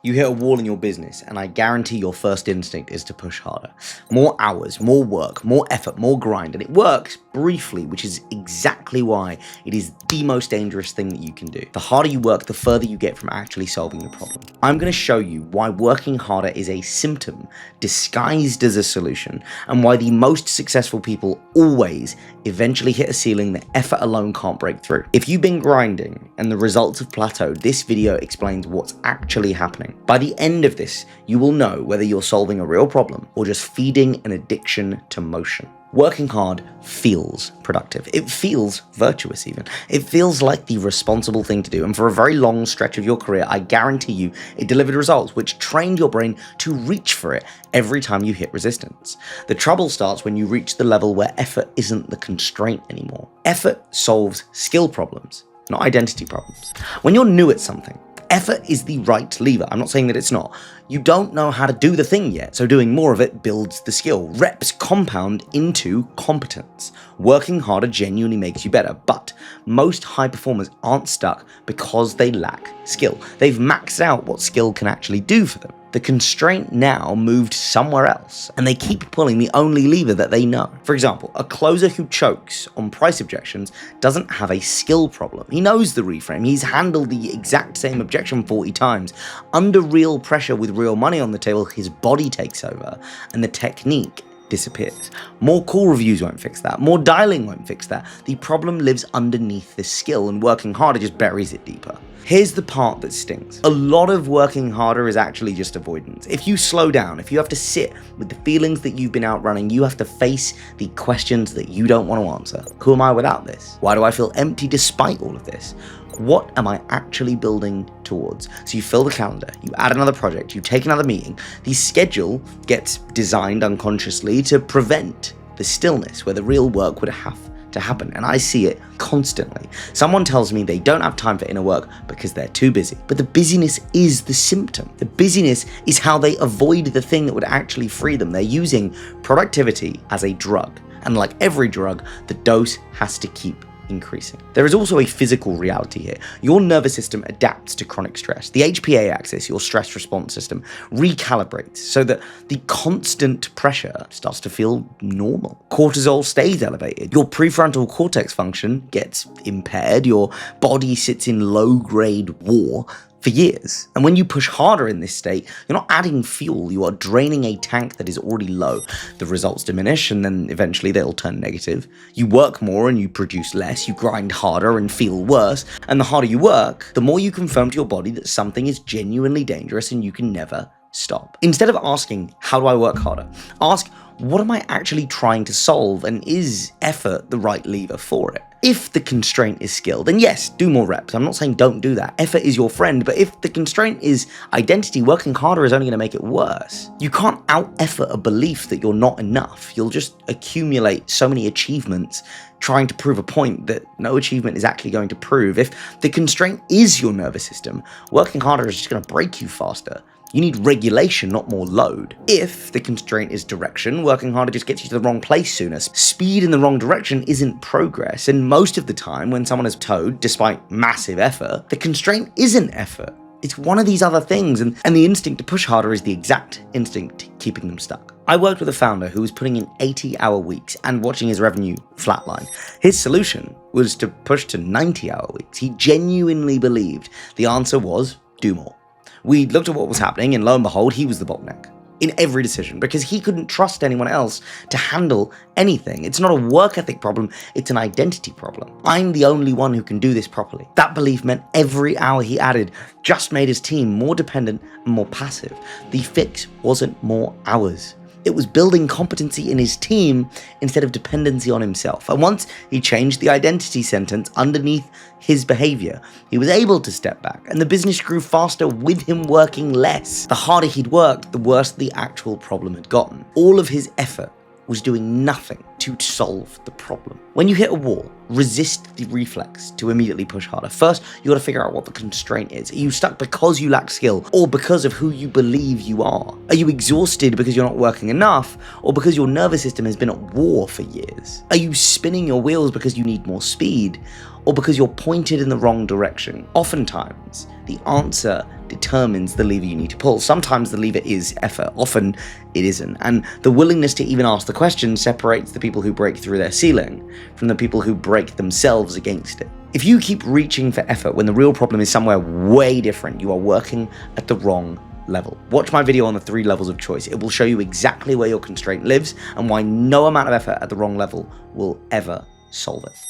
You hit a wall in your business, and I guarantee your first instinct is to push harder. More hours, more work, more effort, more grind, and it works briefly, which is exactly why it is the most dangerous thing that you can do. The harder you work, the further you get from actually solving the problem. I'm going to show you why working harder is a symptom disguised as a solution, and why the most successful people always eventually hit a ceiling that effort alone can't break through. If you've been grinding and the results have plateaued, this video explains what's actually happening. By the end of this, you will know whether you're solving a real problem or just feeding an addiction to motion. Working hard feels productive. It feels virtuous even. It feels like the responsible thing to do, and for a very long stretch of your career, I guarantee you it delivered results which trained your brain to reach for it every time you hit resistance. The trouble starts when you reach the level where effort isn't the constraint anymore. Effort solves skill problems, not identity problems. When you're new at something, effort is the right lever. I'm not saying that it's not. You don't know how to do the thing yet, so doing more of it builds the skill. Reps compound into competence. Working harder genuinely makes you better, but most high performers aren't stuck because they lack skill. They've maxed out what skill can actually do for them. The constraint now moved somewhere else, and they keep pulling the only lever that they know. For example, a closer who chokes on price objections doesn't have a skill problem. He knows the reframe. He's handled the exact same objection 40 times. Under real pressure with real money on the table, his body takes over, and the technique disappears. More call reviews won't fix that. More dialing won't fix that. The problem lives underneath the skill, and working harder just buries it deeper. Here's the part that stings. A lot of working harder is actually just avoidance. If you slow down, if you have to sit with the feelings that you've been outrunning, you have to face the questions that you don't want to answer. Who am I without this? Why do I feel empty despite all of this? What am I actually building towards? So you fill the calendar, you add another project, you take another meeting. The schedule gets designed unconsciously to prevent the stillness where the real work would have to happen, and I see it constantly. Someone tells me they don't have time for inner work because they're too busy, but the busyness is the symptom. The busyness is how they avoid the thing that would actually free them. They're using productivity as a drug, and like every drug, the dose has to keep increasing. There is also a physical reality here. Your nervous system adapts to chronic stress. The HPA axis, your stress response system, recalibrates so that the constant pressure starts to feel normal. Cortisol stays elevated. Your prefrontal cortex function gets impaired. Your body sits in low-grade war for years. And when you push harder in this state, you're not adding fuel, you are draining a tank that is already low. The results diminish, and then eventually they'll turn negative. You work more and you produce less, you grind harder and feel worse, and the harder you work, the more you confirm to your body that something is genuinely dangerous and you can never stop. Instead of asking, how do I work harder? Ask, what am I actually trying to solve, and is effort the right lever for it? If the constraint is skill, then yes, do more reps. I'm not saying don't do that. Effort is your friend, but if the constraint is identity, working harder is only going to make it worse. You can't out-effort a belief that you're not enough. You'll just accumulate so many achievements trying to prove a point that no achievement is actually going to prove. If the constraint is your nervous system, working harder is just going to break you faster. You need regulation, not more load. If the constraint is direction, working harder just gets you to the wrong place sooner. Speed in the wrong direction isn't progress, and most of the time when someone is towed, despite massive effort, the constraint isn't effort. It's one of these other things, and the instinct to push harder is the exact instinct keeping them stuck. I worked with a founder who was putting in 80-hour weeks and watching his revenue flatline. His solution was to push to 90-hour weeks. He genuinely believed the answer was do more. We looked at what was happening, and lo and behold, he was the bottleneck in every decision because he couldn't trust anyone else to handle anything. It's not a work ethic problem, it's an identity problem. I'm the only one who can do this properly. That belief meant every hour he added just made his team more dependent and more passive. The fix wasn't more hours. It was building competency in his team instead of dependency on himself. And once he changed the identity sentence underneath his behavior, he was able to step back, and the business grew faster with him working less. The harder he'd worked, the worse the actual problem had gotten. All of his effort was doing nothing to solve the problem. When you hit a wall, resist the reflex to immediately push harder. First, you gotta figure out what the constraint is. Are you stuck because you lack skill, or because of who you believe you are? Are you exhausted because you're not working enough, or because your nervous system has been at war for years? Are you spinning your wheels because you need more speed, or because you're pointed in the wrong direction? Oftentimes, the answer determines the lever you need to pull. Sometimes the lever is effort, often it isn't. And the willingness to even ask the question separates the people who break through their ceiling from the people who break themselves against it. If you keep reaching for effort when the real problem is somewhere way different, you are working at the wrong level. Watch my video on the 3 levels of choice. It will show you exactly where your constraint lives and why no amount of effort at the wrong level will ever solve it.